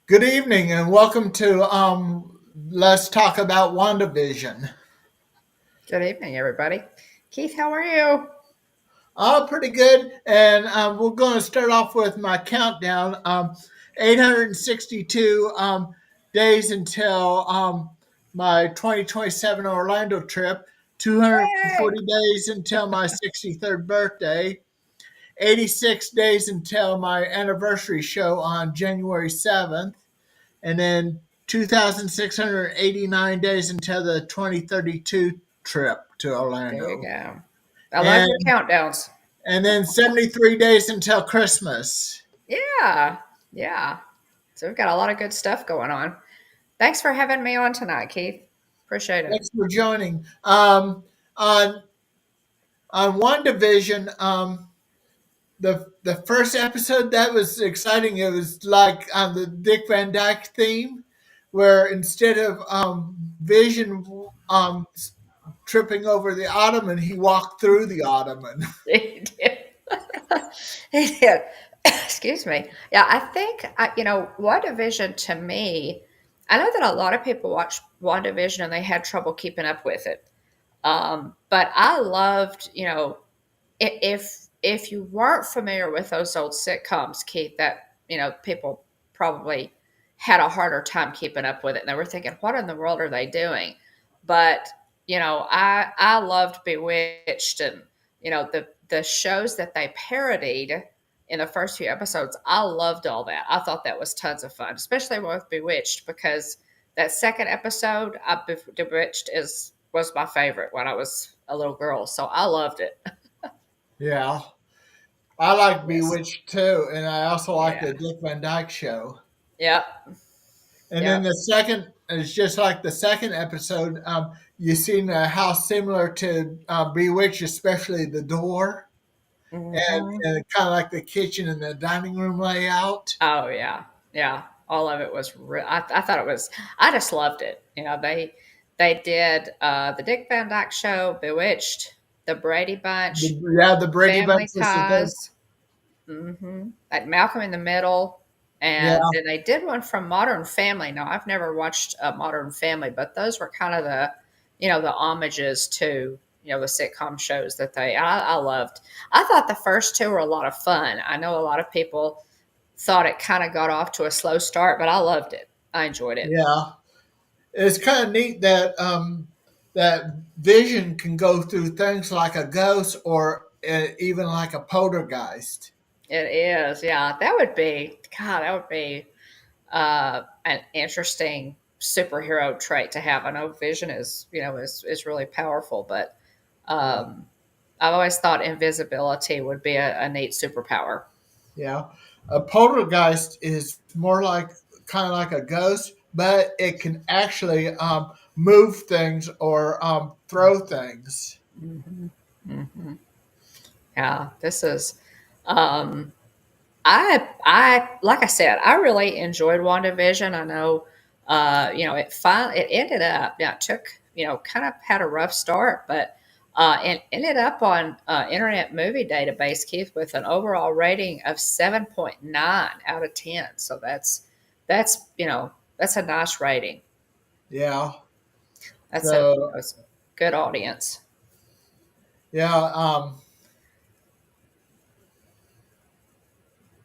Good evening and welcome to Let's Talk About Wandavision. Good evening, everybody. Keith, how are you? Pretty good. And we're going to start off with my countdown. 862 days until my 2027 Orlando trip, Yay! 240 days until my 63rd birthday, 86 days until my anniversary show on January 7th, and then 2,689 days until the 2032 trip to There you Orlando. go. I love your And countdowns. and then 73 days until Christmas. Yeah, yeah. So we've got a lot of good stuff going on. Thanks for having me on tonight, Keith. Appreciate it. Thanks for joining. On on one division, the first episode that was exciting. It was like on the Dick Van Dyke theme, where instead of Vision um, tripping over the ottoman, he walked through the ottoman. He did. He did. Excuse me. Yeah, I think, WandaVision to me, I know that a lot of people watch WandaVision and they had trouble keeping up with it. But I loved, if you weren't familiar with those old sitcoms, Keith, that people probably had a harder time keeping up with it, and they were thinking, "What in the world are they doing?" But I loved Bewitched, and the shows that they parodied in the first few episodes. I loved all that. I thought that was tons of fun, especially with Bewitched, because that second episode, Bewitched was my favorite when I was a little girl, so I loved it. Yeah, I like Yes. Bewitched too, and I also like Yeah. the Dick Van Dyke Show. Yep. And then Yep. the second is just like the second episode. You seen how similar to Bewitched, especially the door Hmm. and kind of like the kitchen and the dining room layout. Oh yeah. Yeah. All of it was. I thought it was. I just loved it. They did the Dick Van Dyke Show, Bewitched, the Brady Bunch, Yeah, the Brady Bunch Family was the thing. Ties, like Malcolm in the Middle, Yeah, and then they did one from Modern Family. Now I've never watched Modern Family, but those were kind of the homages to the sitcom shows that I loved. I thought the first two were a lot of fun. I know a lot of people thought it kind of got off to a slow start, but I loved it. I enjoyed it. yeah. It's kind of neat that that Vision can go through things like a ghost or even like a poltergeist. It is, yeah. That would be God. That would be an interesting superhero trait to have. I know Vision is really powerful, but Yeah. um, I've always thought invisibility would be a neat superpower. Yeah. A poltergeist is more like kind of like a ghost, but it can actually move things or throw things. Hmm. Hmm. Yeah, this is. Um, I like I said, I really enjoyed WandaVision. I know, it ended up. Yeah, it took kind of had a rough start, but it ended up on Internet Movie Database, Keith, with an overall rating of 7.9 out of 10. So that's a nice rating. Yeah. That's So it's a good audience. yeah,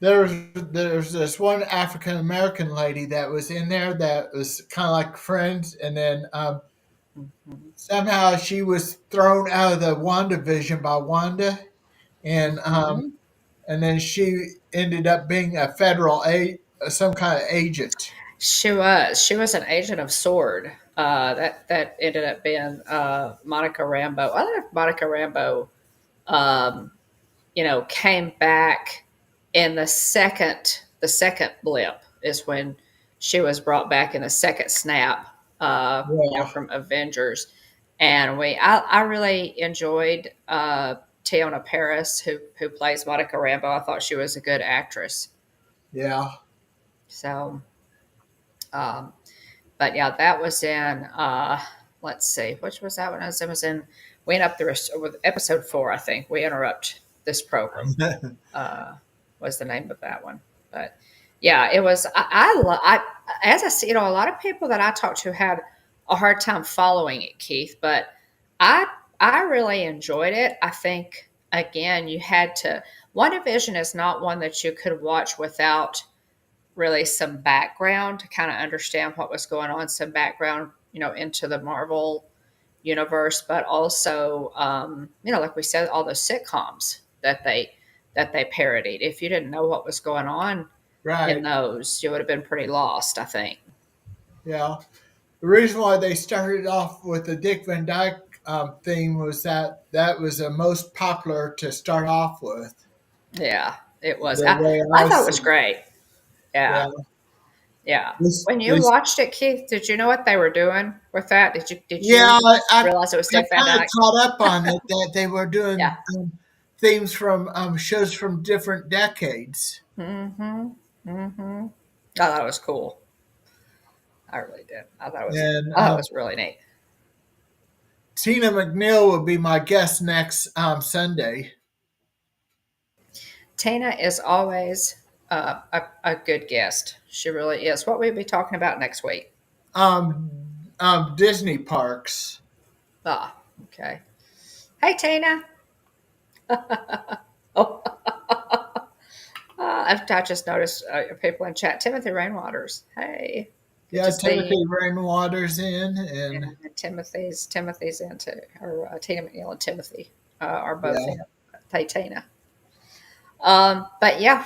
there's this one African American lady that was in there that was kind of like friends, and then Mhm. somehow she was thrown out of the WandaVision by Wanda, and Mhm. then she ended up being a some kind of agent. She was an agent of Sword. That ended up being Monica Rambeau. I don't know if Monica Rambeau, um, came back in the second blip is when she was brought back in the second snap. Yeah, From Avengers, and I really enjoyed Tiona Paris, who plays Monica Rambeau. I thought she was a good actress. yeah, So. Um, But yeah, that was in. Let's see, which was that one? It was in. We end up through with episode 4, I think. We interrupt this program. Uh, was the name of that one? But Yeah, it was. As I see, a lot of people that I talked to had a hard time following it, Keith. But I, I really enjoyed it. I think again, you had to. WandaVision is not one that you could watch without really some background to kind of understand what was going on, some background, into the Marvel universe, but also, like we said, all those sitcoms that they parodied. If you didn't know what was going on in Right. those, you would have been pretty lost, I think. Yeah. The reason why they started off with the Dick Van Dyke theme was that that was the most popular to start off with. Yeah, it was. The way I I thought it see was it. great. Yeah. Yeah, yeah. This, When you this, watched it, Keith, did you know what they were doing with that? Did you yeah, realize it was I Dick Van kind of Dyke? caught up on it that they were Yeah. doing themes from shows from different decades. Mm-hmm. Mm-hmm. I thought it was cool. I really did. And I thought it was really neat. Tina McNeil will be my guest next Sunday. Tina is always a good guest. She really is. What will we be talking about next week? Um, Disney parks. Ah, okay. Hey, Tina. Oh, I just noticed people in chat. Timothy Rainwaters. Hey, good to Yeah, see you. Timothy Rainwater's in, and And Timothy's into, or Tina McNeil and Timothy are both yeah, in. Hey, Tina. But yeah,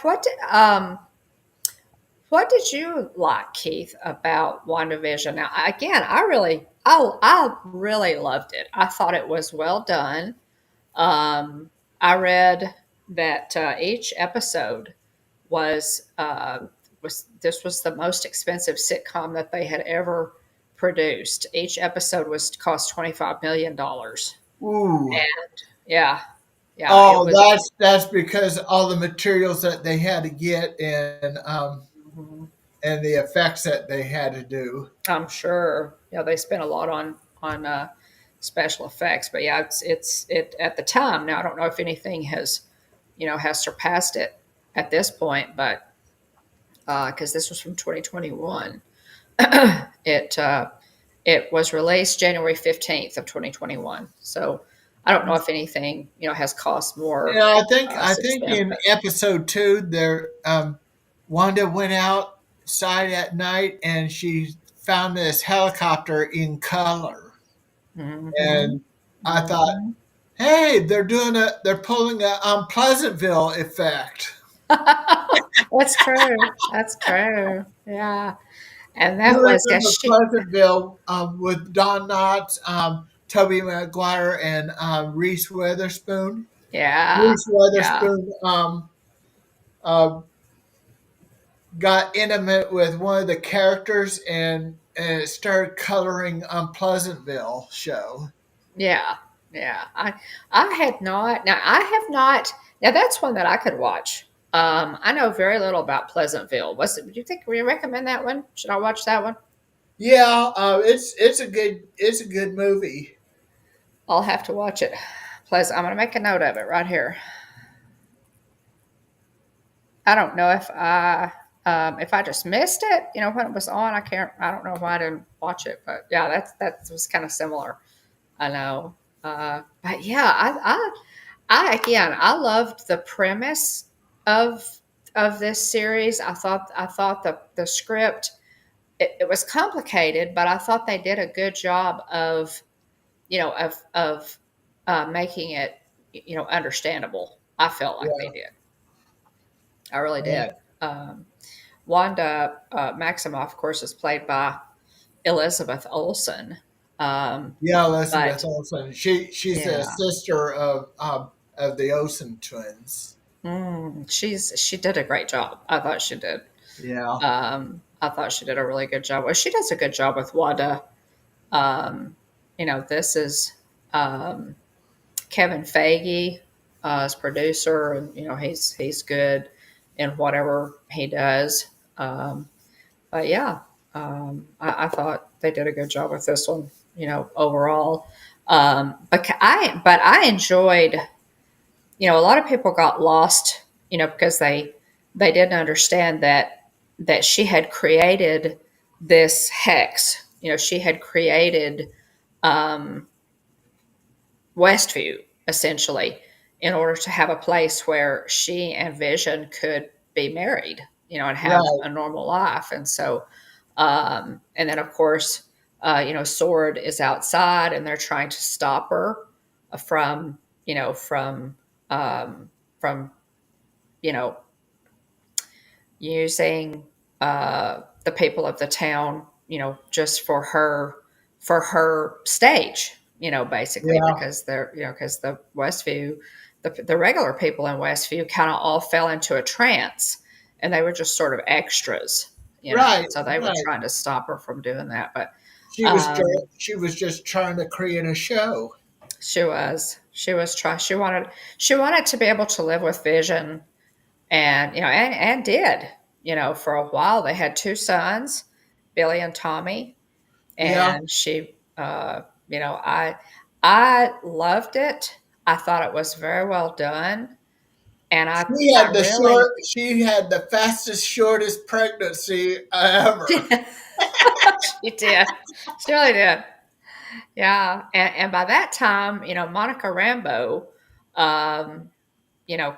what did you like, Keith, about WandaVision? Now, again, I really loved it. I thought it was well done. Um, I read that each episode was this was the most expensive sitcom that they had ever produced. Each episode was cost $25 million. ooh, And yeah, yeah, it oh, was. that's because all the materials that they had to get Mhm. and the effects that they had to do. I'm sure. Yeah, they spent a lot on special effects, but yeah, it at the time. Now I don't know if anything has surpassed it at this point, but because this was from 2021, it it was released January 15th of 2021. So I don't know if anything has cost more Yeah, I since think then. in But episode two, there Wanda went outside at night and she found this helicopter in color, hmm and I thought, hmm hey, they're pulling a Pleasantville effect. That's true. That's true. Yeah. And You that was, yeah, remember Pleasantville with Don Knotts, Toby Maguire, and Reese Witherspoon? yeah, Reese yeah, Witherspoon uh, got intimate with one of the characters and started coloring on Pleasantville show. yeah, yeah. I had not. Now I have not. Now that's one that I could watch. I know very little about Pleasantville. Was it? Do you think we recommend that one? Should I watch that one? Yeah, it's a good movie. I'll have to watch it. I'm going to make a note of it right here. I don't know if I just missed it. When it was on. I can't. I don't know why I didn't watch it. But yeah, that was kind of similar. I know. But yeah, I again, I loved the premise of of this series. I thought the script it was complicated, but I thought they did a good job of making it understandable. I felt like they Yeah, did. I really yeah, did. Wanda Maximoff, of course, is played by Elizabeth Olsen. yeah. Elizabeth But Olsen. She's a yeah, sister of the Olsen twins. she did a great job. I thought she did. Yeah, I thought she did a really good job. Well, she does a good job with Wanda. This is um, Kevin Feige as producer, and he's good in whatever he does. But yeah, I thought they did a good job with this one. Overall, but I enjoyed. A lot of people got lost. Because they didn't understand that. that she had created this hex. She had created um, Westview essentially in order to have a place where she and Vision could be married, and have right, a normal life. And so, and then of course, Sword is outside, and they're trying to stop her from, you know, um, from, you know, using the people of the town, just for her stage, basically, yeah, because because the Westview, the regular people in Westview kind of all fell into a trance, and they were just sort of extras, right, so they were right. trying to stop her from doing that. But She was just trying to create a show. she was trying, she wanted to be able to live with Vision, and and did, for a while. They had two sons, Billy and Tommy, Yeah, and she, I loved it. I thought it was very well done, and I really she had the fastest, shortest pregnancy ever. she did, she really did. Yeah, and by that time, Monica Rambeau, um,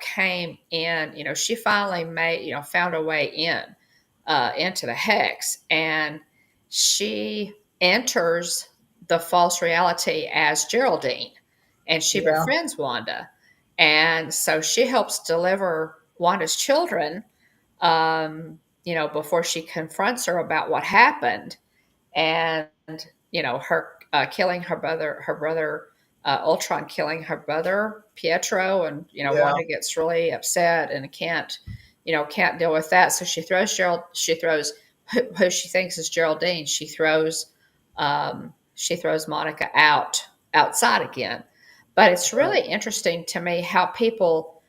came in. She finally made, found a way in, into the hex, and she enters the false reality as Geraldine, and she Yeah, befriends Wanda, and so she helps deliver Wanda's children, before she confronts her about what happened, and her killing her brother Ultron killing her brother Pietro, and yeah, Wanda gets really upset and can't deal with that, so she throws who she thinks is Geraldine. She throws Monica outside again. But it's right, really interesting to me how people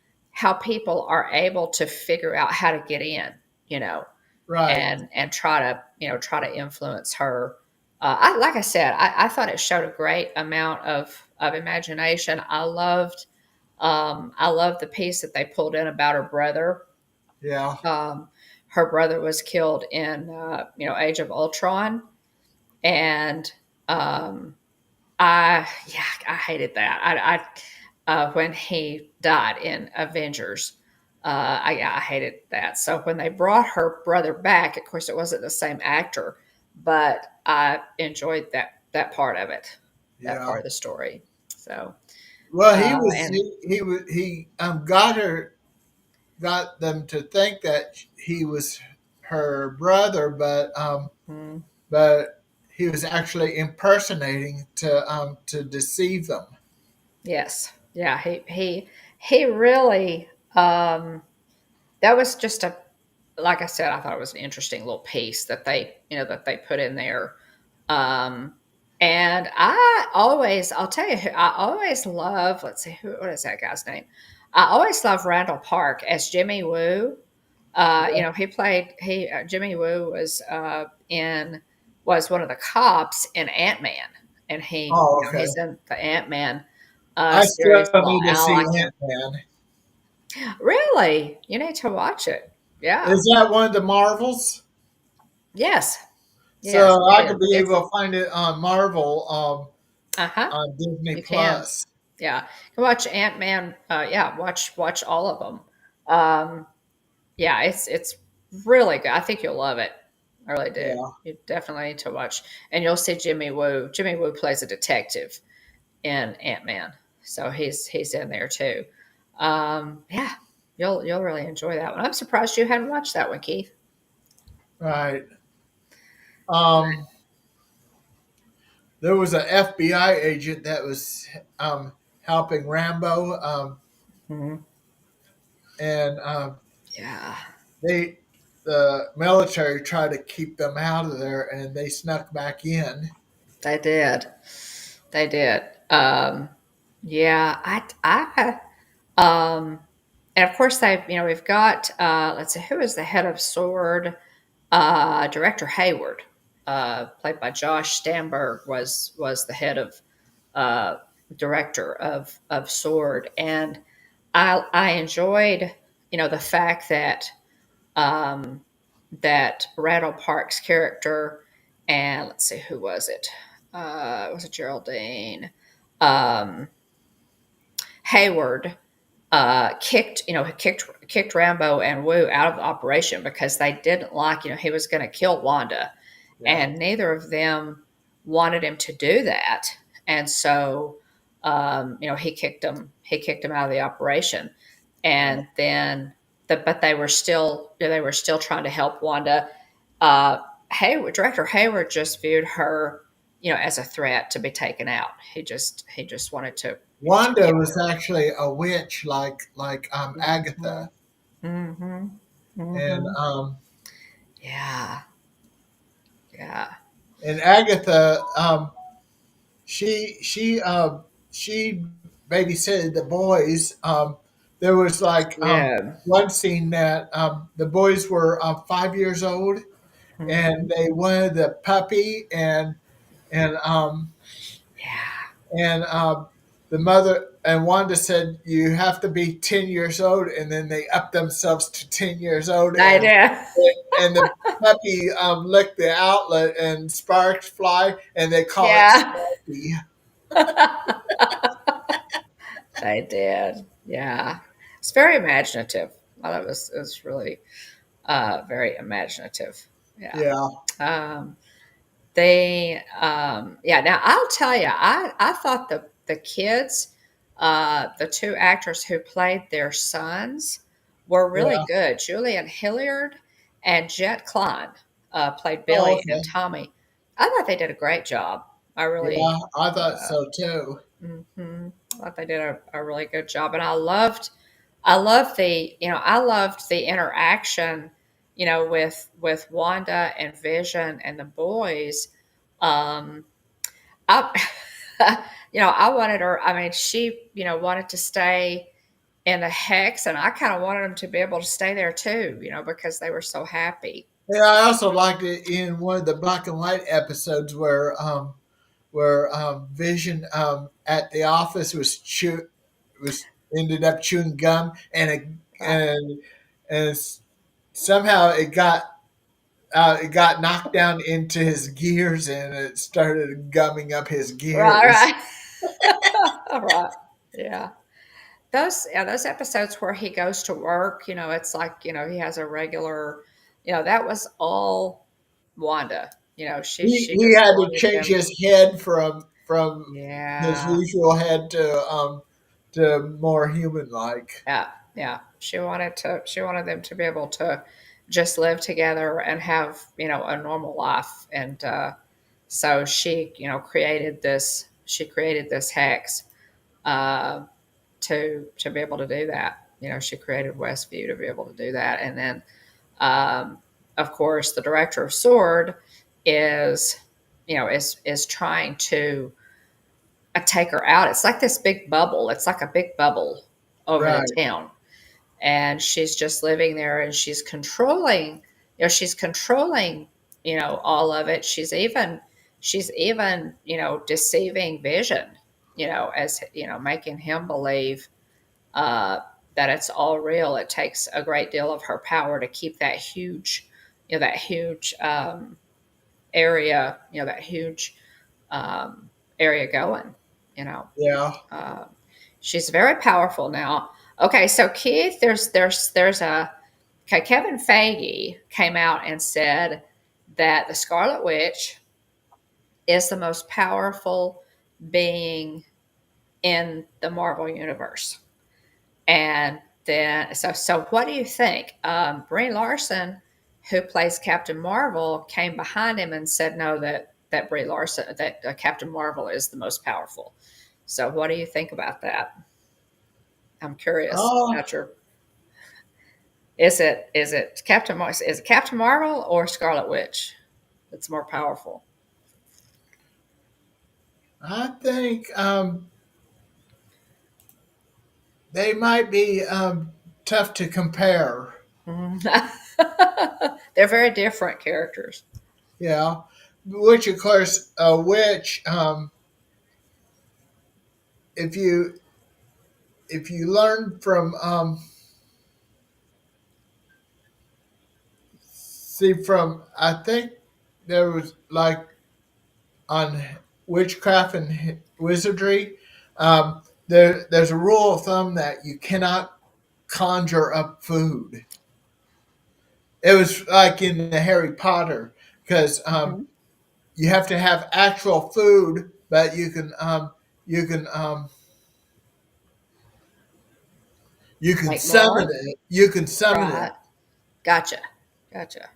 are able to figure out how to get in, you know right. and try to influence her. Like I said, I thought it showed a great amount of imagination. I loved the piece that they pulled in about her brother. Yeah. Um, Her brother was killed in Age of Ultron, and I hated that. When he died in Avengers, I hated that. So when they brought her brother back, of course it wasn't the same actor, but I enjoyed that part of it, that Yeah. part of the story. So Well, and he got them to think that he was her brother, mm, but he was actually impersonating to deceive them. yes, yeah, he really, that was just a, like I said, I thought it was an interesting little piece that they put in there. Um, and I'll tell you, I always love, let's see, what is that guy's name? I always love Randall Park as Jimmy Woo. Yeah. Jimmy Woo was one of the cops in Ant-Man, and Oh, okay. he's in the Ant-Man I series, still Little need to Al. see I can't, Ant Man. really, you need to watch it. Yeah. Is that one of the Marvels? Yes. Yes, So it I is. could be It's able to find it on Marvel uh-huh. on Disney You can. Plus. Yeah. You can watch Ant-Man. Yeah, watch all of them. Um, yeah, it's really good. I think you'll love it. I really do. Yeah. You definitely need to watch. And you'll see Jimmy Woo. Jimmy Woo plays a detective in Ant-Man. So he's in there too. Yeah, you'll really enjoy that one. I'm surprised you hadn't watched that one, Keith. Right. Um, there was an FBI agent that was helping Rambo, Mhm. and Yeah, they the military tried to keep them out of there, and they snuck back in. they did. They did. Yeah, and of course we've got, let's see, who is the head of Sword? Director Hayward, played by Josh Stamberg, was the head of uh, director of Sword, and I enjoyed, the fact that, um, that Randall Park's character, and let's see, who was it? Was it Geraldine? Um, Hayward kicked Rambo and Wu out of the operation because they didn't like, he was going to kill Wanda, Yeah. and neither of them wanted him to do that, and so he kicked him out of the operation, Right. and then but they were still trying to help Wanda. Hayward, Director Hayward just viewed her, as a threat to be taken out. He just wanted to Wanda kill was her. actually a witch, like Mhm. Agatha, Mhm. and Mhm. Yeah. Yeah. Agatha, she babysitted the boys. There was like Yeah. one scene that the boys were 5 years old, and Mhm. they wanted the puppy, and Yeah. and the mother and Wanda said you have to be 10 years old, and then they upped themselves to 10 years old, I did. and the puppy licked the outlet, and sparks fly, and they call it Yeah. Sparky. They did. Yeah. It's very imaginative. I thought it was really very imaginative. Yeah. Yeah, Um, yeah, now I'll tell you, I thought the kids, the two actors who played their sons were really yeah. good. Julian Hilliard and Jet Klein played Oh, Billy and okay. Tommy. I thought they did a great job. I Yeah, really, I thought uh, so too. I thought they did a really good job, and I loved the interaction, with Wanda and Vision and the boys. Um, I, I wanted her. I mean, she, wanted to stay in the hex, and I kind of wanted them to be able to stay there too, because they were so happy. Yeah, I also liked it in one of the black and white episodes where Vision at the office was ended up chewing gum, Right, and and somehow it got knocked down into his gears, and it started gumming up his gears. right, right. Yeah. Those episodes where he goes to work, it's like, he has a regular, that was all Wanda. She He just had to wanted change them. his head from his Yeah. usual head to more human like. Yeah, yeah. She wanted them to be able to just live together and have, a normal life. And so she created this hex uh, to be able to do that. She created Westview to be able to do that. And then um, of course the director of Sword is trying to take her out. It's like this big bubble. It's like a big bubble over the Right. town, and she's just living there, and she's controlling all of it. She's even deceiving Vision, as making him believe uh, that it's all real. It takes a great deal of her power to keep that huge area that huge area going, you know Yeah. uh, she's very powerful now. Okay, so Keith, there's a okay. Kevin Feige came out and said that the Scarlet Witch is the most powerful being in the Marvel universe. And then, so what do you think? Brie Larson, who plays Captain Marvel, came behind him and said no, that Brie Larson, that Captain Marvel is the most powerful. So, what do you think about that? I'm curious Oh, about your. Is it Captain Marvel or Scarlet Witch that's more powerful? I think they might be tough to compare. Mhm. They're very different characters. Yeah, which of course, which if you learn from see from I think there was like on witchcraft and wizardry. There's a rule of thumb that you cannot conjure up food. It was like in the Harry Potter because Mhm. you have to have actual food, but you can you can Make summon more? it. You can summon it. Right. Gotcha. Gotcha.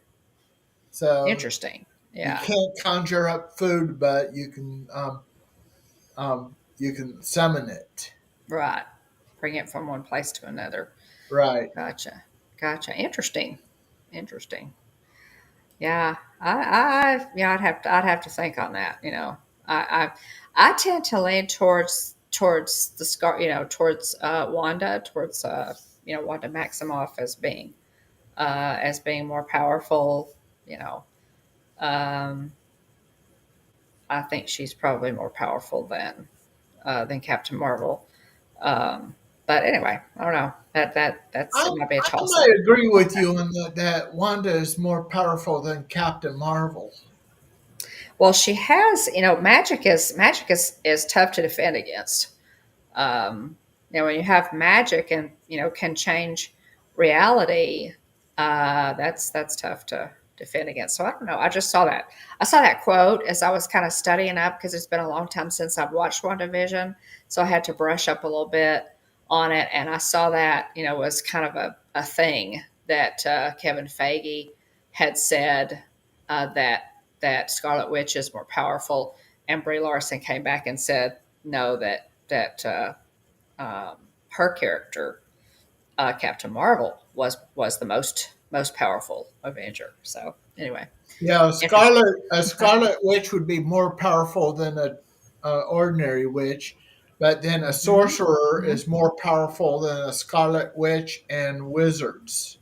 So Interesting. you Yeah. can't conjure up food, but you can summon it. Right. Bring it from one place to another. Right. Gotcha. Gotcha. Interesting. Interesting. Yeah. Yeah, I'd have to think on that, you know. I tend to lean towards the scar, you know, towards Wanda, towards you know, Wanda Maximoff as being more powerful, you know. Um I think she's probably more powerful than Captain Marvel. Um, but anyway, I don't know. That's I, it might be a I toss might up. agree with you on that Wanda is more powerful than Captain Marvel. Well, she has, you know, magic is tough to defend against. You know, when you have magic and you know can change reality, that's tough to defend against. So I don't know. I saw that quote as I was kind of studying up because it's been a long time since I've watched WandaVision, so I had to brush up a little bit on it. And I saw that you know was kind of a thing that Kevin Feige had said that Scarlet Witch is more powerful, and Brie Larson came back and said no, that her character, Captain Marvel, was the most powerful Avenger. So anyway, Yeah, interesting. a Scarlet Witch would be more powerful than a ordinary witch, but then a Hmm. sorcerer Hmm. is more powerful than a Scarlet Witch and wizards.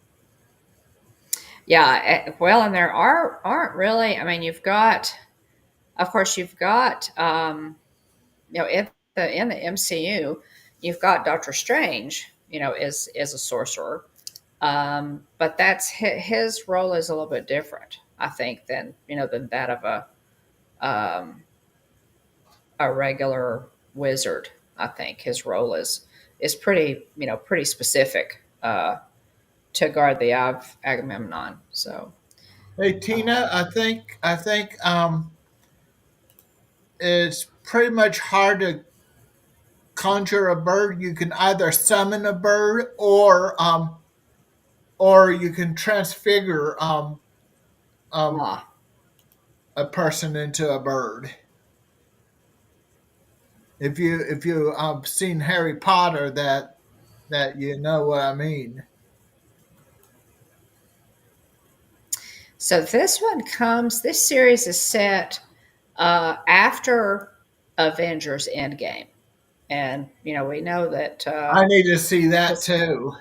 Yeah. Well, and there aren't really. I mean, you've got, of course, you've got, you know, in the MCU, you've got Doctor Strange. You know, is a sorcerer. But that's his role is a little bit different, I think, than you know than that of um, a regular wizard. I think his role is pretty you know pretty specific to guard the Eye of Agamemnon. So Hey Tina, um, I think it's pretty much hard to conjure a bird. You can either summon a bird or you can transfigure um ah, a person into a bird. If you seen Harry Potter, that you know what I mean. so this one comes. This series is set after Avengers Endgame, and you know we know that. I need to see that This too.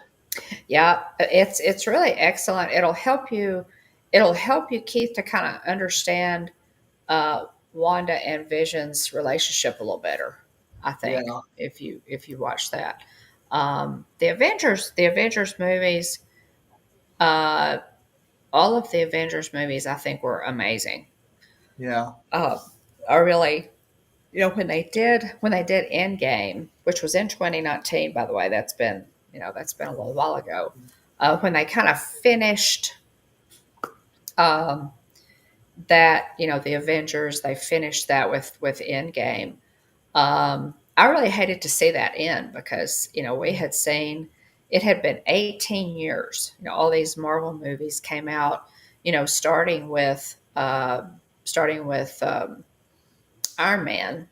Yeah, it's really excellent. It'll help you, Keith, to kind of understand uh, Wanda and Vision's relationship a little better. I think Yeah, if you watch that, the Avengers movies, uh, all of the Avengers movies, I think were amazing. yeah, Uh, I really, you know, when they did Endgame, which was in 2019, by the way, that's been a little while ago. When they kind of finished um, that, you know, the Avengers, they finished that with Endgame. I really hated to see that end because you know we had seen it had been 18 years. You know, all these Marvel movies came out. You know, starting with Iron Man,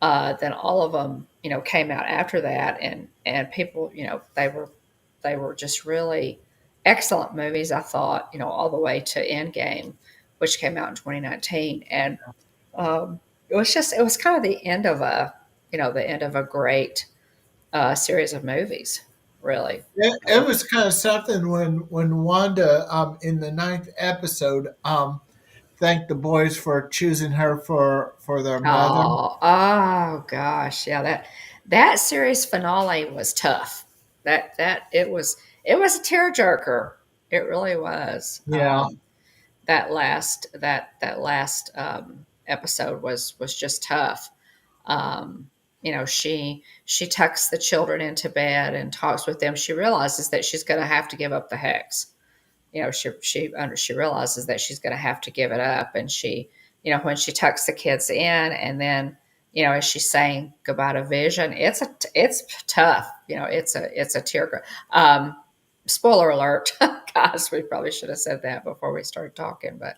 then all of them, you know, came out after that, and people, you know, they were just really excellent movies. I thought, you know, all the way to Endgame, which came out in 2019, and it was kind of the end of a you know the end of a great series of movies, really. it was kind of something when Wanda in the ninth episode thanked the boys for choosing her for their mother. Oh gosh, yeah that series finale was tough. That it was a tearjerker. It really was. Yeah, that last episode was just tough. Um, she tucks the children into bed and talks with them. She realizes that she's going to have to give up the hex. She realizes that she's going to have to give it up, and when she tucks the kids in, and then as she's saying goodbye to Vision, it's tough. It's a tear. Spoiler alert, guys. We probably should have said that before we started talking, but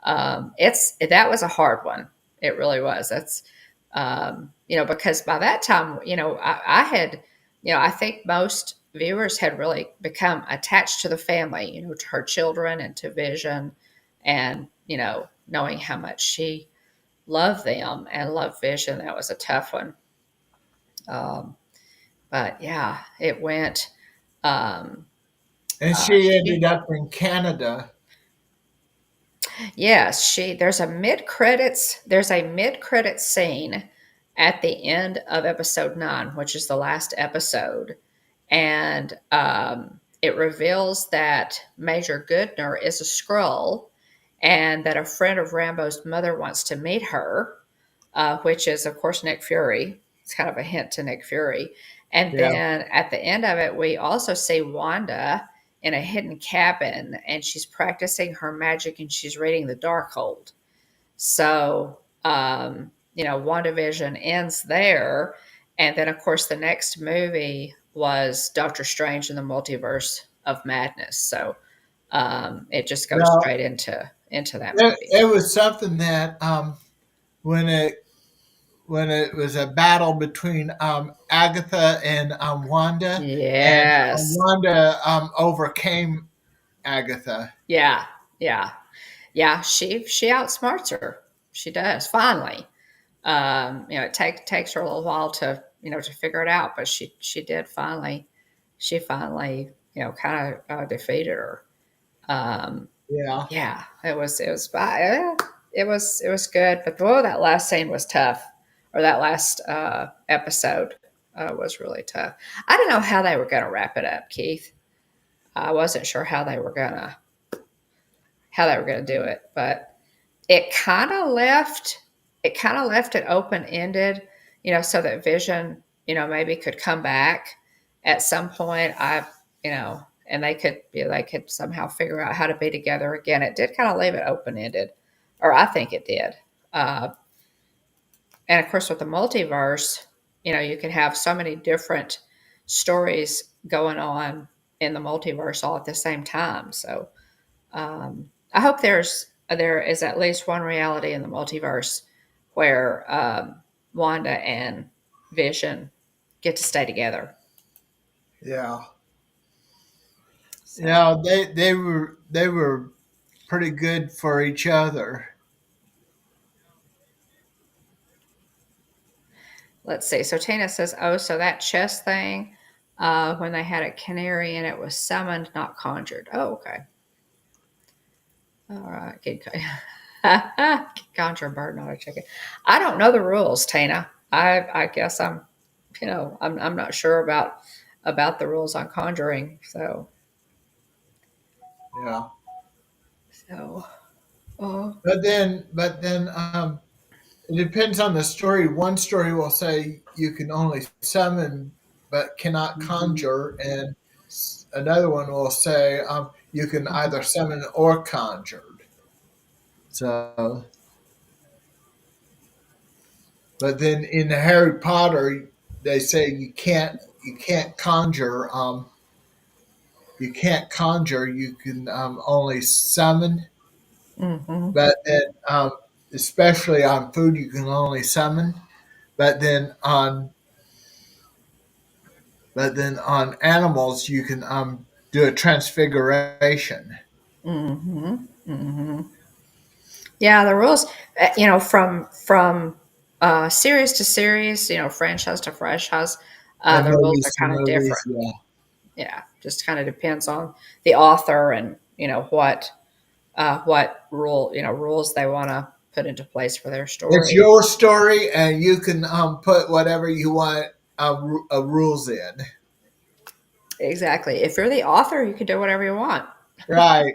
that was a hard one. It really was. That's because by that time, I had, I think most viewers had really become attached to the family, to her children and to Vision, and knowing how much she loved them and loved Vision. That was a tough one. Um, but yeah, it went. Um, And she ended she up in Canada. Yes, there's a mid-credits scene at the end of episode 9, which is the last episode, and it reveals that Major Goodner is a Skrull, and that a friend of Rambo's mother wants to meet her, which is, of course, Nick Fury. It's kind of a hint to Nick Fury. And Yeah. then at the end of it, we also see Wanda in a hidden cabin, and she's practicing her magic, and she's reading the Darkhold. So, WandaVision ends there. And then, of course, the next movie was Doctor Strange in the Multiverse of Madness. So it just goes Well, straight into that it, movie. it was something that when it was a battle between Agatha and Wanda, and Yes. Wanda overcame Agatha. Yeah. Yeah. Yeah. She outsmarts her. She does finally. It takes her a little while to figure it out, but she did finally. She finally kind of defeated her. Um, Yeah, yeah, it was good, but that last scene was tough, or that last episode was really tough. I don't know how they were going to wrap it up, Keith. I wasn't sure how they were gonna do it, but it kind of left it open ended, so that Vision, maybe could come back at some point. And they could somehow figure out how to be together again. It did kind of leave it open ended, or I think it did. Uh, and of course, with the multiverse, you can have so many different stories going on in the multiverse all at the same time. So I hope there is at least one reality in the multiverse where Wanda and Vision get to stay together. yeah, So yeah. They were pretty good for each other. let's see. So Tina says, "Oh, so that chess thing, when they had a canary and it was summoned, not conjured. Oh, okay. All right. Conjure a bird, not a chicken. I don't know the rules, Tina. I guess I'm not sure about the rules on conjuring. Yeah, So, uh, but then it depends on the story. One story will say you can only summon but cannot mhm, conjure, and another one will say you can mhm, either summon or conjured. So, but then in the Harry Potter, they say you can't conjure. You can't conjure. You can only summon. mhm, But then, especially on food, you can only summon. But then on But then on animals, you can do a transfiguration. mhm, mhm. Yeah, the rules, from series to series, franchise to franchise, And the rules are movies to kind of movies, different. yeah. Yeah, just kind of depends on the author, and what rules they want to put into place for their It's story. your story, and you can put whatever you want rules in. Exactly. If you're the author, you can do whatever you want. Right.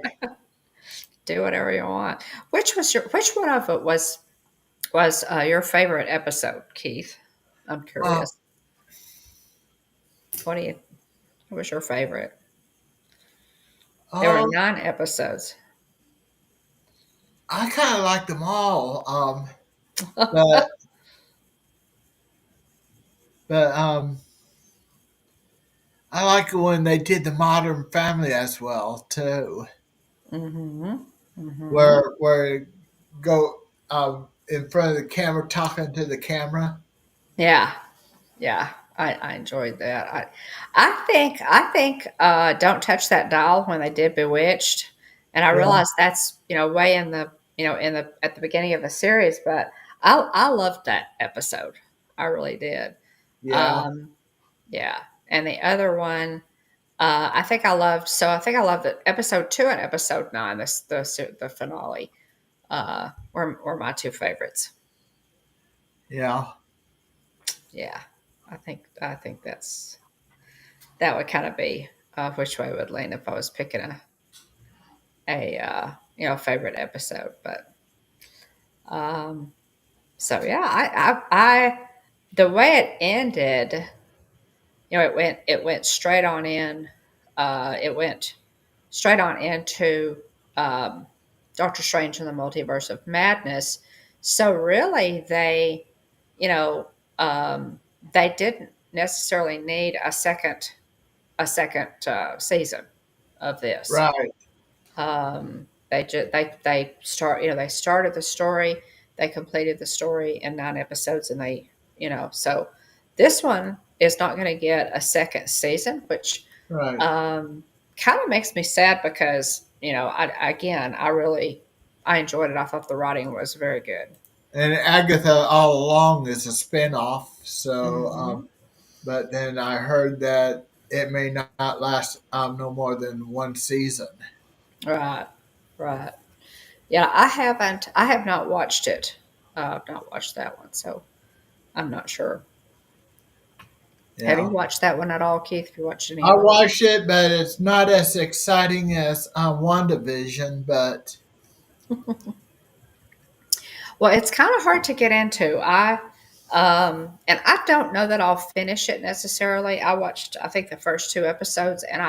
Do whatever you want. Which one of it was your favorite episode, Keith? I'm Uh, curious. What do you? What was your favorite? There were um, 9 episodes. I kind of like them all. But but I like when they did the Modern Family as well too, Mm-hmm. Mm-hmm. where go in front of the camera talking to the camera. Yeah, yeah. I enjoyed that. I think Don't Touch That Doll when they did Bewitched, and I Yeah, realized that's way in the in the at the beginning of the series, but I loved that episode. I really did. yeah, Um, yeah, and the other one, I think I loved it. Episode 2 and episode 9, the finale, were my two favorites. yeah. Yeah, I think that would kind of be which way it would lean if I was picking a favorite episode. But um, so yeah, I the way it ended, it went straight on in. It went straight on into um, Doctor Strange and the Multiverse of Madness. So really, you know, they didn't necessarily need a second season of this. Right. They they started the story, they completed the story in 9 episodes, and so this one is not going to get a second season, which Right. um, kind of makes me sad because I enjoyed it. I thought the writing was very good. And Agatha all along is a spinoff. So, Hmm. but then I heard that it may not last no more than one season. Right, right. Yeah, I have not watched it. I've not watched that one, so I'm not sure. Have you Yeah. watched that one at all, Keith? Have you watched any I of them? watched it, but it's not as exciting as WandaVision. But Well, it's kind of hard to get into. And I don't know that I'll finish it necessarily. I watched, I think, the first 2 episodes, and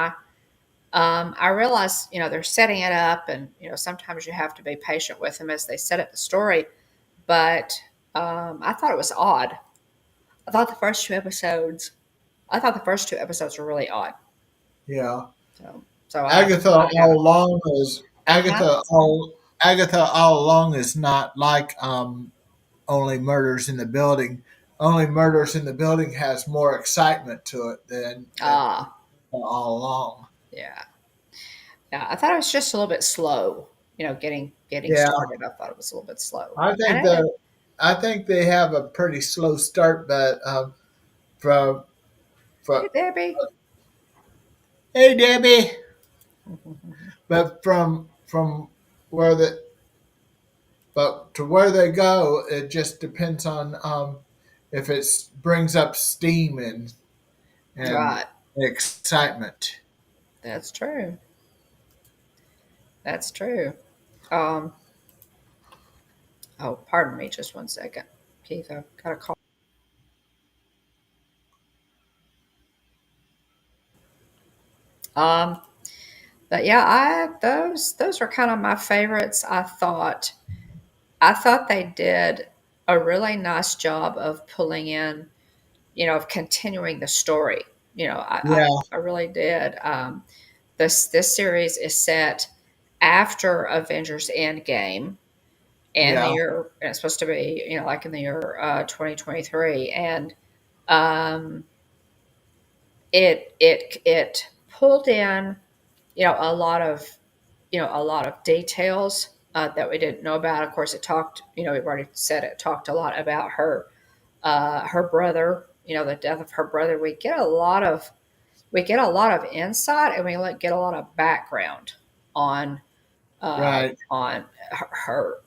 I realized, they're setting it up, and sometimes you have to be patient with them as they set up the story. But I thought it was odd. I thought the first 2 episodes, I thought the first 2 episodes were really odd. yeah, So Agatha I all haven't. along is Uh-huh. Agatha all along is not like only murders in the building. Only murders in the building has more excitement to it than Ah, all along. yeah. Yeah, I thought it was just a little bit slow. Getting Yeah, started. I thought it was a little bit slow. I And think it, the I think they have a pretty slow start, but from from hey, Debbie. hey Debbie, but from where the but to where they go, it just depends on if it brings up steam and Right. excitement. That's true. That's true. Um, oh, pardon me just one second. Keith, I've got a call. Um, but yeah, those were kind of my favorites. I thought they did a really nice job of pulling in, of continuing the story. Yeah, I really did. This series is set after Avengers Endgame, and yeah, it's supposed to be, like in the year 2023, and um, it pulled in, a lot of details that we didn't know about. Of course, it talked, we've already said it talked a lot about her brother, the death of her brother. We get a lot of insight, and we get a lot of background on right, her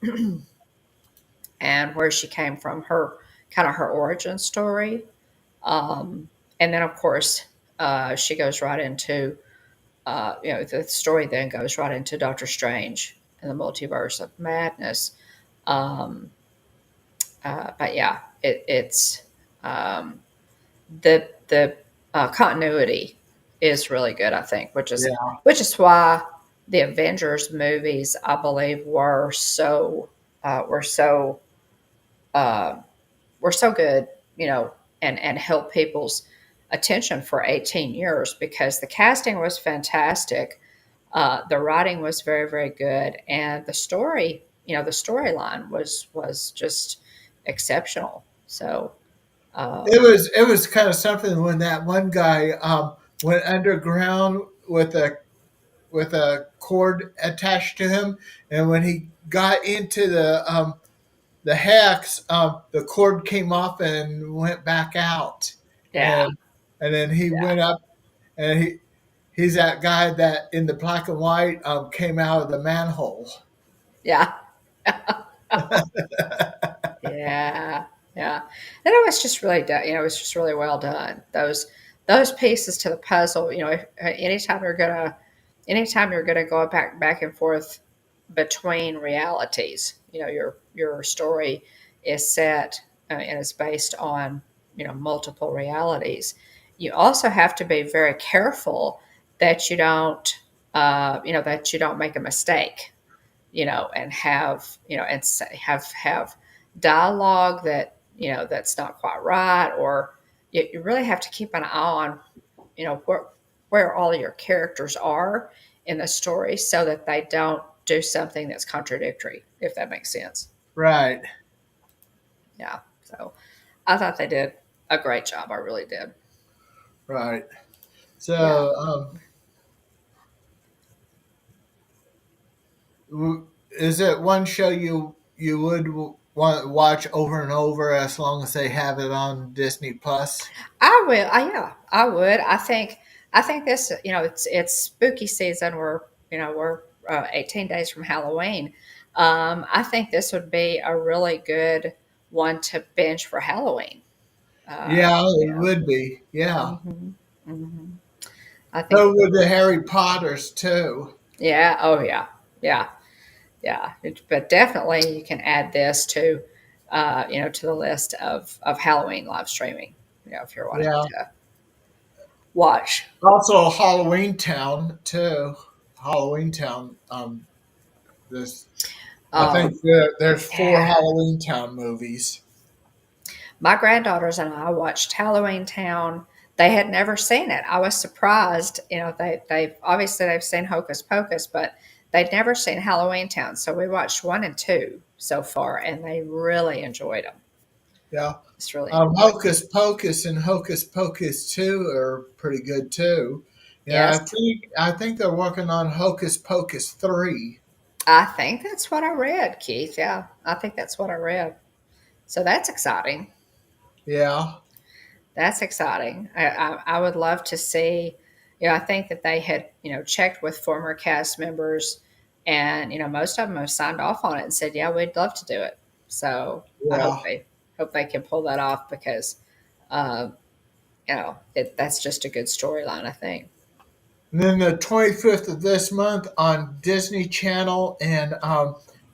and where she came from, her kind of her origin story. Um, and then, of course, she goes right into, the story then goes right into Doctor Strange. in the multiverse of madness. Um, but yeah, it's um, the continuity is really good. I think, Yeah. which is why the Avengers movies, I believe, were so uh, were so good, you know, and held people's attention for 18 years because the casting was fantastic, the writing was very very good, and the story, the storyline was just exceptional. So um, It was kind of something when that one guy went underground with a cord attached to him, and when he got into the hex, the cord came off and went back out, yeah, and then he yeah, went up, and he's that guy that in the black and white came out of the manhole. yeah. Yeah, yeah, and it was just really done. It was just really well done. Those pieces to the puzzle. Anytime you're gonna go back and forth between realities. Your story is set and is based on multiple realities. You also have to be very careful that you don't make a mistake, and have dialogue that's not quite right, or you really have to keep an eye on, where all of your characters are in the story so that they don't do something that's contradictory, if that makes sense. Right, Yeah. So I thought they did a great job. I really did. right. Yeah. So, is it one show you would want to watch over and over as long as they have it on Disney Plus? I will. Yeah, I would. I think this. It's spooky season. We're 18 days from Halloween. I think this would be a really good one to binge for Halloween. Yeah, it Yeah. would be. Yeah. hmm hmm I think So it would would be. the Harry Potters too. Yeah. Oh yeah. Yeah. Yeah. But definitely you can add this to the list of Halloween live streaming. If you're wanting Yeah. to watch. Also Halloween Town too. Halloween Town. There's I think Um, there's four yeah. Halloween Town movies. My granddaughters and I watched Halloween Town. They had never seen it. I was surprised. They've seen Hocus Pocus, but they'd never seen Halloween Town. So we watched one and two so far, and they really enjoyed them. Yeah. Just really enjoyed them. Hocus Pocus and Hocus Pocus 2 are pretty good too. Yeah, Yes, I think they're working on Hocus Pocus 3. I think that's what I read, Keith. Yeah, I think that's what I read. So that's exciting. Yeah. That's exciting. I would love to see. I think that they had checked with former cast members, and most of them have signed off on it and said, "Yeah, we'd love to do it." So I Yeah. hope they can pull that off because uh, that's just a good storyline. I think. And then the 25th of this month on Disney Channel and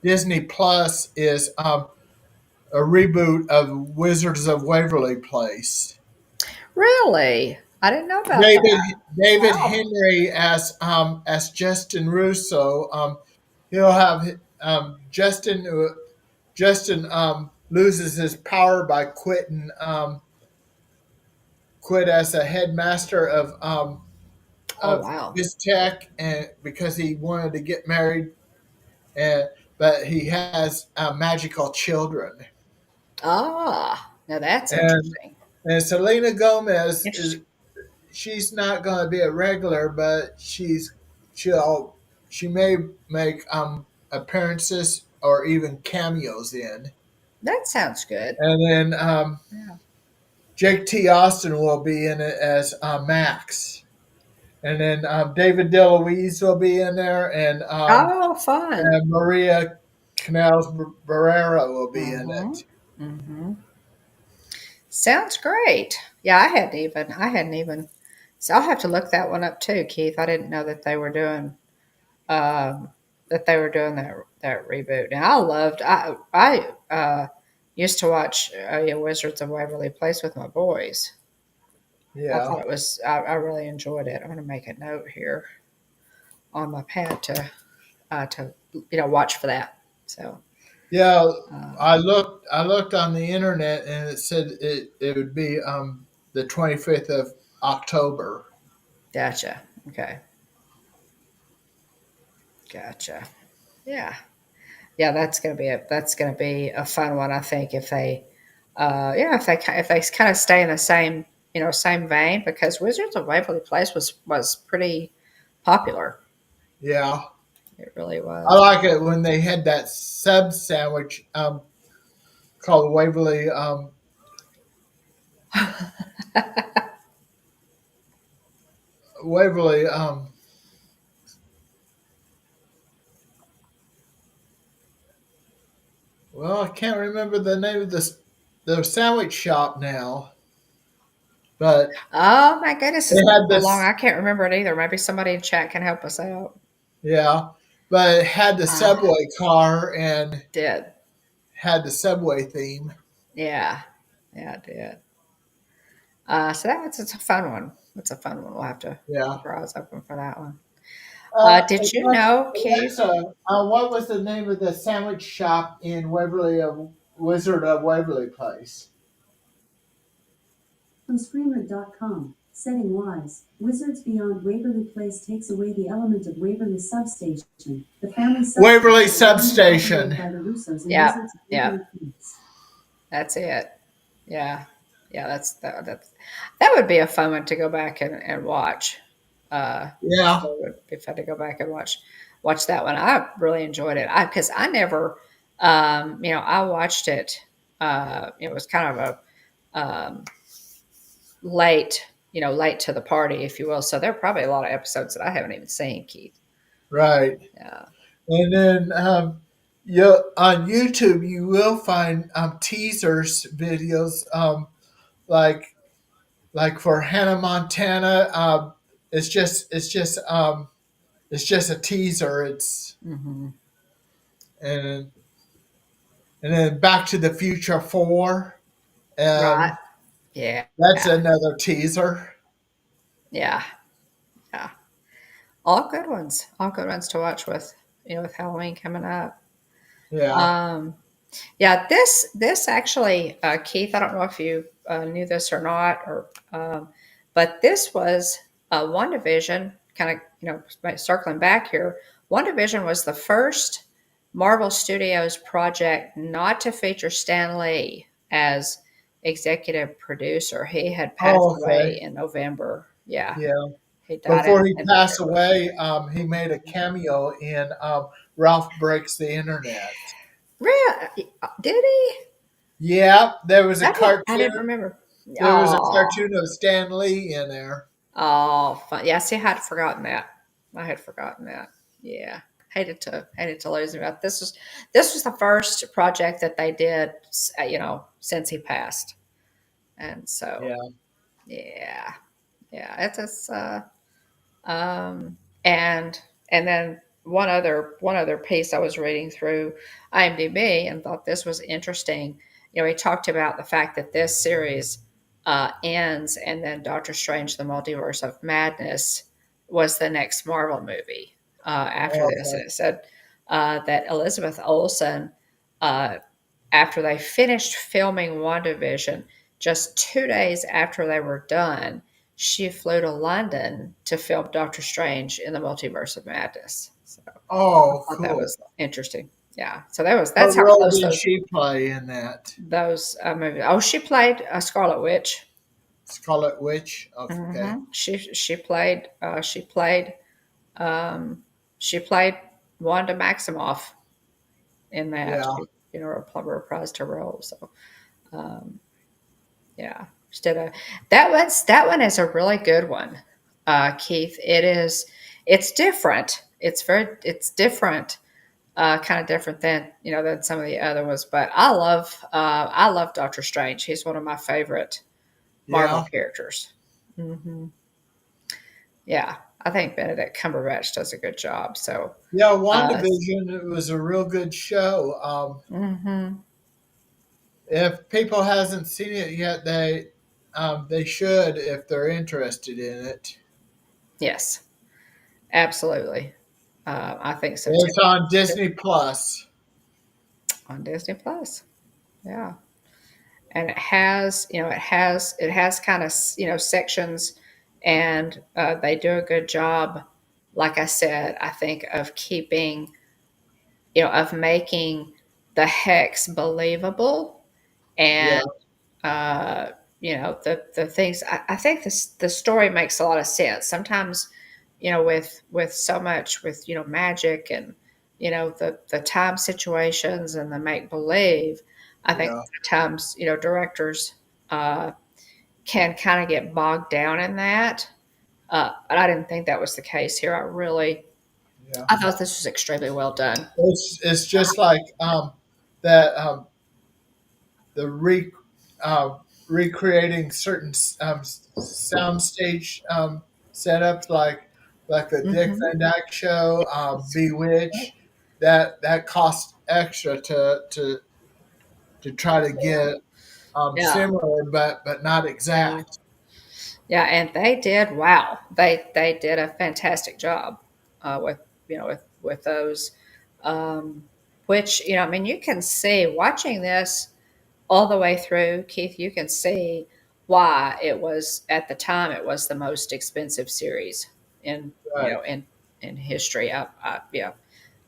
Disney Plus is a reboot of Wizards of Waverly Place. Really, I didn't know about David that. David Wow. Henry as Justin Russo. He'll have Justin loses his power by quit as a headmaster Oh of wow. his tech, and because he wanted to get married, and but he has magical children, Ah, now that's and interesting. Selena Gomez is Interesting. she's not going to be a regular, but she'll she may make appearances or even cameos in, That sounds good. and then Yeah. Jake T. Austin will be in it as Max, and then David DeLuise will be in there, Oh, fun. and Maria Canals Barrera will be in Mm-hmm. it. Mm-hmm. Sounds great. Yeah, I hadn't even. So I'll have to look that one up too, Keith. I didn't know that they were doing um, that they were doing that reboot. Now I used to watch Wizards of Waverly Place with my boys. I Yeah. thought it was I really enjoyed it. I'm going to make a note here on my pad to watch for that. So Yeah, uh, I looked on the internet and it said it would be the 25th of October. gotcha. Okay, gotcha. Yeah, yeah. That's gonna be a fun one. I think if they if they kind of stay in the same same vein because Wizards of Waverly Place was pretty popular. Yeah. It really I was. like it when they had that sub sandwich called Waverly well, I can't remember the name of the sandwich shop now, but Oh my goodness, they it's been had so long. this I can't remember it either. Maybe somebody in chat can help us out. yeah, but it had the Uh, subway car and did. had the subway theme. Yeah. Yeah, it did. So it's a fun one. It's a fun one. We'll have to Yeah. keep our eyes open for that one. Did you Alexa, know, Keith? what was the name of the sandwich shop in Waverly of Wizard of Waverly Place? From Screamer.com, setting wise, Wizards Beyond Waverly Place takes away the element of Waverly Substation, the family Waverly substation originally operated Substation. by the Russos and Yeah, Wizards of yeah, Waverly Place. that's it. Yeah, yeah, that would be a fun one to go back and watch. Yeah. It would be fun to go back and watch that one. I really enjoyed it. Because I never, I watched it. It was kind of a late, late to the party, if you will. So there are probably a lot of episodes that I haven't even seen, Keith. Right. Yeah. And then you on YouTube you will find teasers videos like for Hannah Montana. It's just a teaser. It's Hmm. and then Back to the Future 4. Right. Um, Yeah. that's another teaser. Yeah. Yeah. All good ones. All good ones to watch with, with Halloween coming up. Yeah. Um, yeah, this actually, Keith, I don't know if you knew this or not, but this was WandaVision. Kind of, circling back here. WandaVision was the first Marvel Studios project not to feature Stan Lee as executive producer. He had passed Oh, away okay. in November. Yeah, Yeah. he died Before he in passed November. away, he made a cameo in Ralph Breaks the Internet. Really? Did he? Yeah, there was a I didn't cartoon. remember. There was a Oh, cartoon of Stan Lee in there. oh, fun. Yeah, see, I had forgotten that. I had forgotten that. Yeah, hated to lose him. But this was the first project that they did, since he passed, and so Yeah. yeah, yeah, um, and and then one other piece I was reading through IMDb and thought this was interesting. He talked about the fact that this series ends, and then Doctor Strange: The Multiverse of Madness was the next Marvel movie after this, Okay. and it said that Elizabeth Olsen, uh, after they finished filming WandaVision, just 2 days after they were done, she flew to London to film Doctor Strange in the Multiverse of Madness. So I Oh, thought that cool. was interesting. Yeah. So that was What that's how role close did those she play in that? those movies. Oh, she played Scarlet Witch. Scarlet Witch. Okay. She played um, she played Wanda Maximoff in that. Yeah. She reprised her role. So um, yeah, instead of that one is a really good one, Keith. It's different. It's different, kind of different than some of the other ones. But I love Doctor Strange. He's one of my favorite Marvel Yeah. characters. Hmm. Yeah, I think Benedict Cumberbatch does a good job. So, Yeah, uh, WandaVision, it was a real good show. hmm If people hasn't seen it yet, they should if they're interested in it. yes, absolutely. I think so too. It's on Disney Plus. On Disney Plus. Yeah. And it has, it has kind of, sections, and they do a good job, like I said, I think, of keeping, of making the hex believable, Yeah, and uh, the things. I think the story makes a lot of sense. Sometimes, with so much, with magic, and the time situations and the make believe. I think yeah, sometimes directors uh, can kind of get bogged down in that. But I didn't think that was the case here. yeah. I thought this was extremely well done. It's just like that the uh, recreating certain soundstage setups like the Dick Hmm. Van Dyke Show, Bewitch. That cost extra to try to get Yeah. similar, but not Yeah. exact. Yeah, and they did. Wow, they did a fantastic job with with those, um, which I mean, you can see watching this all the way through, Keith. You can see why it was at the time it was the most expensive series in Right. in history. Yeah,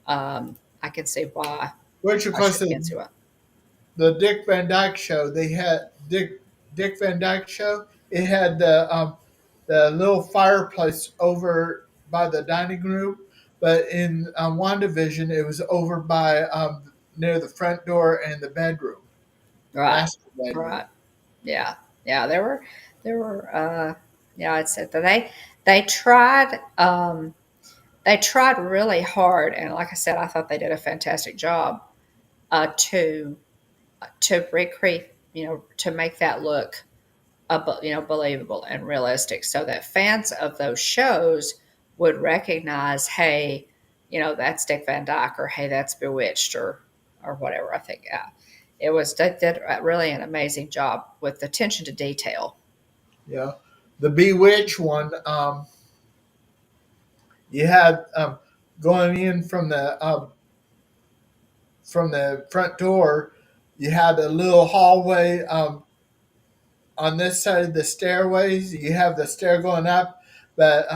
I can see why. Which of I should course can see why. the Dick Van Dyke Show. They had Dick Van Dyke Show. It had the little fireplace over by the dining room, but in WandaVision, it was over by near the front door and the bedroom, Right, master bedroom. right. Yeah, yeah, there were yeah, I'd say that they tried really hard, and like I said, I thought they did a fantastic job to recreate, to make that look believable and realistic, so that fans of those shows would recognize, hey, that's Dick Van Dyke, or hey, that's Bewitched, or whatever. I think, yeah, they did really an amazing job with the attention to detail. Yeah, the Bewitch one. You had going in from the front door. You had a little hallway on this side of the stairways. You have the stair going up, but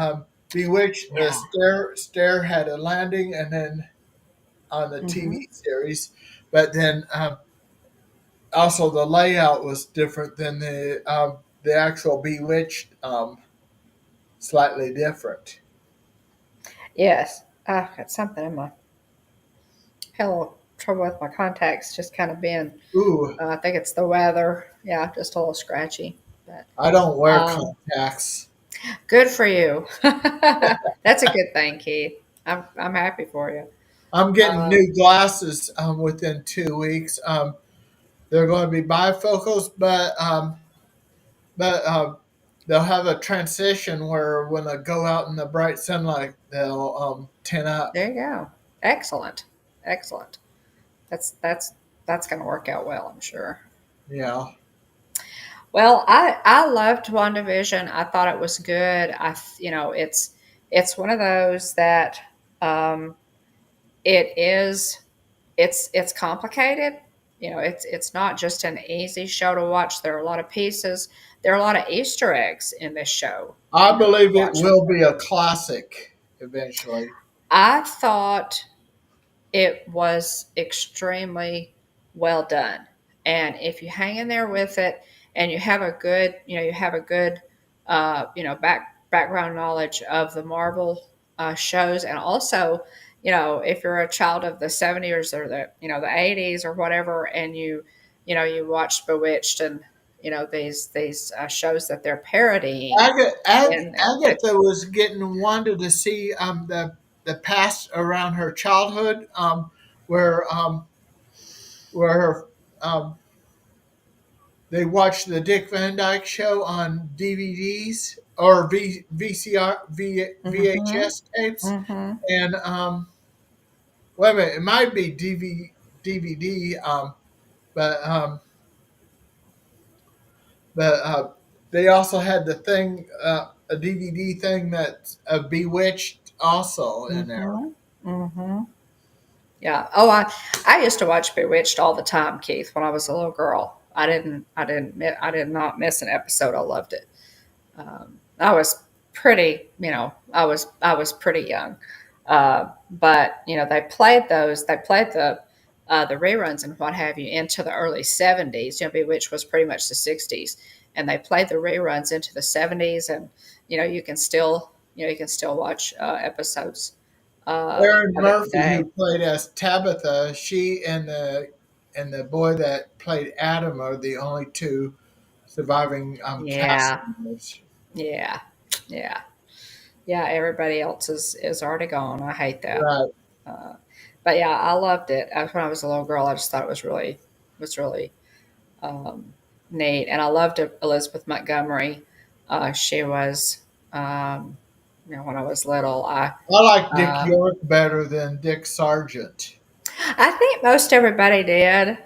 Bewitched, the Yeah. stair had a landing, and then on the Hmm. TV series, but then also the layout was different than the actual Bewitched, slightly different. Yes. I've got something in my had a little trouble with my contacts, just kind of being. Ooh, I think it's the weather. Yeah, just a little scratchy. But I don't wear um, contacts. good for you. That's a good thing, Keith. I'm happy for you. I'm getting Um, new glasses within 2 weeks. They're going to be bifocals, but they'll have a transition where when I go out in the bright sunlight, they'll tin up. there you go. Excellent. Excellent. That's going to work out well, I'm sure. Yeah, Well, I loved WandaVision. I thought it was good. It's one of those that um, it is it's complicated. It's not just an easy show to watch. There are a lot of pieces. There are a lot of Easter eggs in this show. I To believe it watch. will be a classic eventually. I thought it was extremely well done. And if you hang in there with it, and you have a good background knowledge of the Marvel shows, and also, if you're a child of the 70s, or the 80s, or whatever, and you watched Bewitched, and these shows that they're parodying, and Agatha was getting wanted to see the past around her childhood, where where her um, they watched the Dick Van Dyke Show on DVDs or Mm-hmm. VHS tapes, Mm-hmm. and wait a minute, it might be DVD, but they also had the thing, a DVD thing that's Bewitched also in there. Mm-hmm. Mm-hmm. Yeah. Oh, I used to watch Bewitched all the time, Keith, when I was a little girl. I did not miss an episode. I loved it. I was pretty, I was pretty young, but they played those. They played the reruns and what have you into the early '70s. Bewitched was pretty much the '60s, and they played the reruns into the '70s, and you can still watch episodes Erin of it Murphy, today. who played as Tabitha, she and the boy that played Adam are the only two surviving cast Yeah, members. yeah, yeah, yeah. Everybody else is already gone. I hate that. Right, Uh, but yeah, I loved it. When I was a little girl, I just thought it was really um, neat, and I loved Elizabeth Montgomery. She was, um, when I was little, I like Dick um, York better than Dick Sargent. I think most everybody did.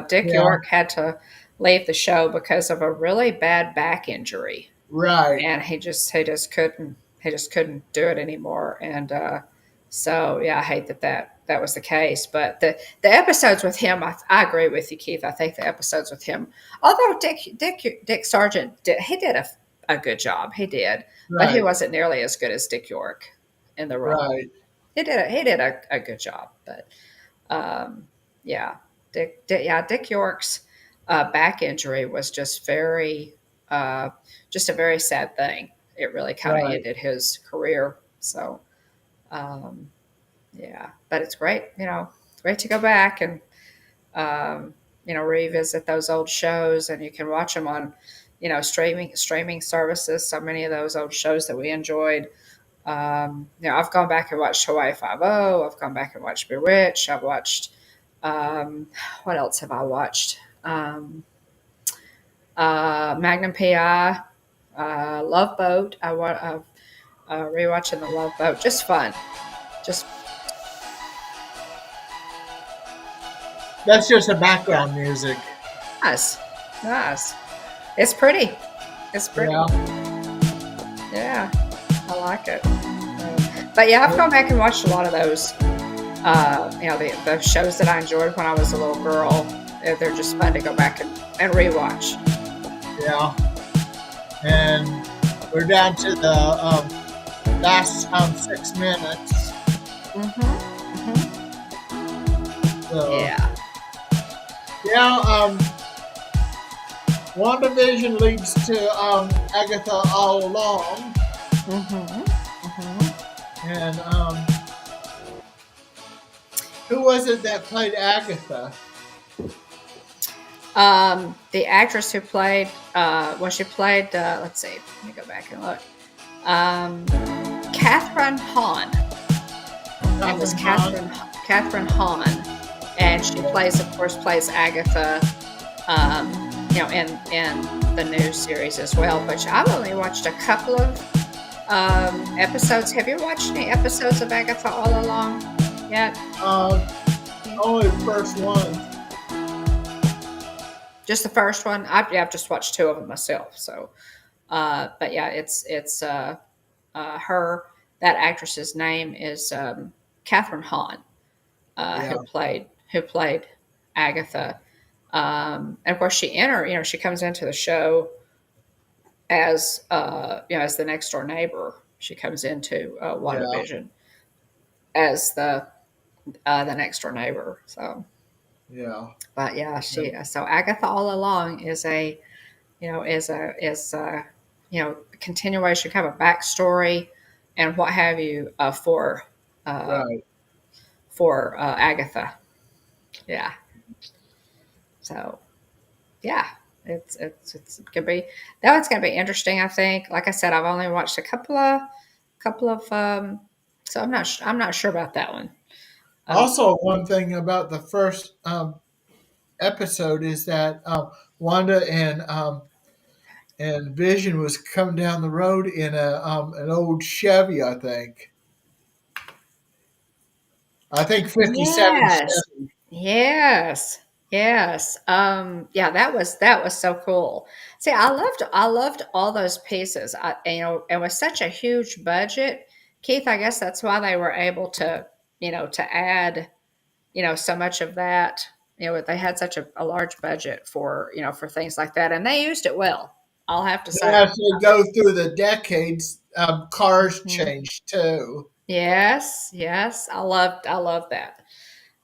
Dick Yeah, York had to leave the show because of a really bad back injury, right, and he just couldn't do it anymore. And so yeah, I hate that was the case. But the episodes with him, I agree with you, Keith. I think the episodes with him, although Dick Sargent he did a good job, he did, but he right, wasn't nearly as good as Dick York in the role. right, He did a good job, but um, yeah, Dick York's back injury was uh, just a very sad thing. It really kind of right, ended his career. So, um, yeah, but it's great, it's great to go back and, revisit those old shows, and you can watch them on, streaming services. So many of those old shows that we enjoyed. I've gone back and watched Hawaii Five O. I've gone back and watched Bewitched. I've watched what else have I watched? Magnum PI, Love Boat. I'm rewatching the Love Boat. Just fun. Just that's just a yeah, background music. nice, nice. It's pretty. It's pretty. Yeah, Yeah, I like it. But yeah, I've gone back and watched a lot of those. The shows that I enjoyed when I was a little girl. They're just fun to go back and rewatch. yeah, and we're down to the last 6 minutes. Mm-hmm. So Yeah. yeah, WandaVision leads to Agatha all along, Mm-hmm. Mm-hmm. and who was it that played Agatha? The actress who played, she played, let's see, let me go back and look. Um, Catherine Hahn. Her name was Catherine Hahn. Catherine Hahn, and she plays, of course, plays Agatha. Um, in the new series as well. But I've only watched a couple of episodes. Have you watched any episodes of Agatha All Along yet? Uh, only the first one. Just the first one. I've just watched two of them myself. So, but yeah, it's her. That actress's name is Catherine Hahn, Yeah, who played Agatha. And of course, she comes into the show as as the next door neighbor. She comes into yeah, WandaVision as the next door neighbor. So, yeah, but yeah, yeah, so Agatha All Along is a continuation, kind of a backstory and what have you uh, right. for Agatha. Yeah. So yeah, it's gonna be that one's gonna be interesting. I think. Like I said, I've only watched a couple of so I'm not sure about that one. Uh, Also, one thing about the first episode is that Wanda and Vision was coming down the road in an old Chevy, I think 57 Yes. Chevy. Yes. Yes. Yeah, that was so cool. See, I loved all those pieces. It was such a huge budget. Keith, I guess that's why they were able to, to add, so much of that. They had such a large budget for, for things like that, and they used it well. I'll have to say. As they go through the decades, cars Mhm. change too. Yes, yes, I loved that.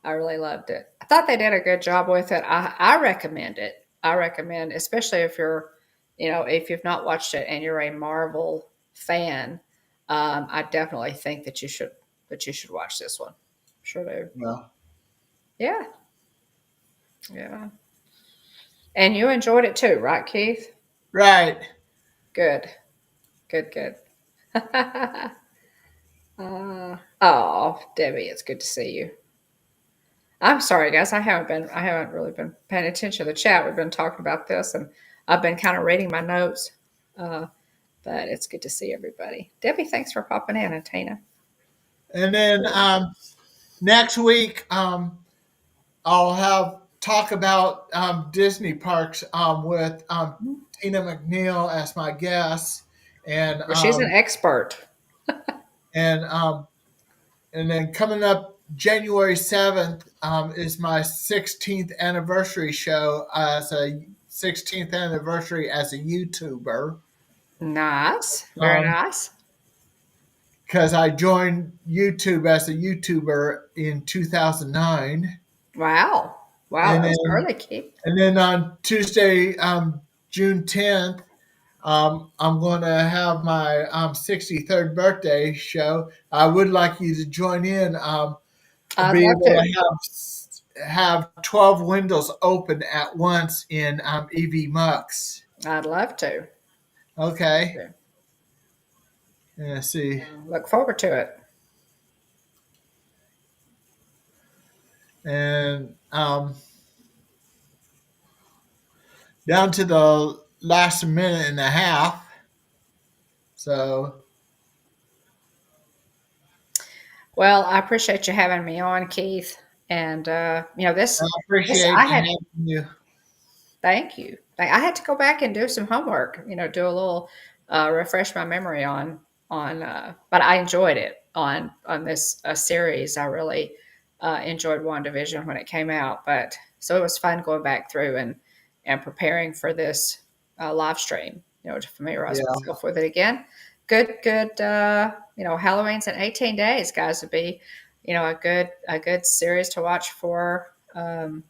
I really loved it. I thought they did a good job with it. I recommend it. I recommend, especially if you've not watched it and you're a Marvel fan. I definitely think that you should watch this one. Sure do. Well, Yeah, yeah. And you enjoyed it too, right, Keith? right. Good, good, good. Oh, Debbie, it's good to see you. I'm sorry, guys. I haven't really been paying attention to the chat. We've been talking about this, and I've been kind of reading my notes. Uh, but it's good to see everybody. Debbie, thanks for popping in, and Tina. And then next week, I'll have talk about Disney parks with Tina McNeil as my guest, and Well, she's an expert. and um, and then coming up January 7th is my 16th anniversary show as a 16th anniversary as a YouTuber. Nice, very Um, nice. because I joined YouTube as a YouTuber in 2009, Wow, wow, and that was then early, Keith. on Tuesday, June 10th, I'm going to have my 63rd birthday show. I would like you to join in. I'll I'd be love able to. to have 12 windows open at once in EV Mux. I'd love to. Okay. Let's see. Look forward to it. And down to the last minute and a half. So Well, I appreciate you having me on, Keith. And I this appreciate I had. having you. Thank you. I had to go back and do some homework, do a little refresh my memory but I enjoyed it on this series. I really enjoyed WandaVision when it came out, but so it was fun going back through and preparing for this live stream, to familiarize Yeah. myself with it again. Good, good. Halloween's in 18 days, guys. Would be, a good series to watch for. There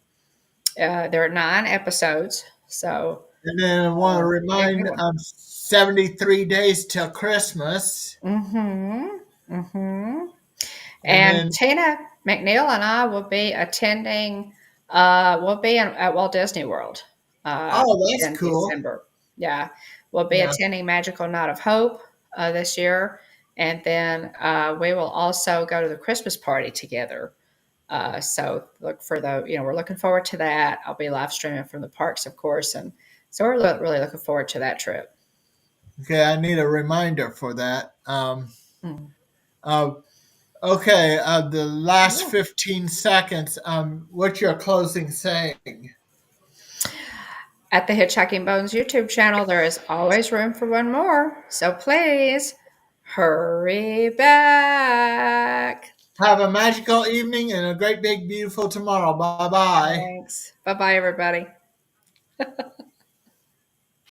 are 9 episodes, so And then I want to yeah, good remind one. 73 days till Christmas. Mm-hmm. Mm-hmm. And And then, Tina McNeil and I will be attending. We'll be at Walt Disney World oh, that's in cool. December. Yeah, we'll be Yeah. attending Magical Night of Hope this year, and then we will also go to the Christmas party together. So look for we're looking forward to that. I'll be live streaming from the parks, of course, and so we're really looking forward to that trip. Okay, I need a reminder for that. Mm. Uh, okay, the last Yeah. 15 seconds. What's your closing saying? At the Hitchhiking Bones YouTube channel, there is always room for one more. So please hurry back. Have a magical evening and a great, big, beautiful tomorrow. Bye bye. Thanks. Bye bye, everybody.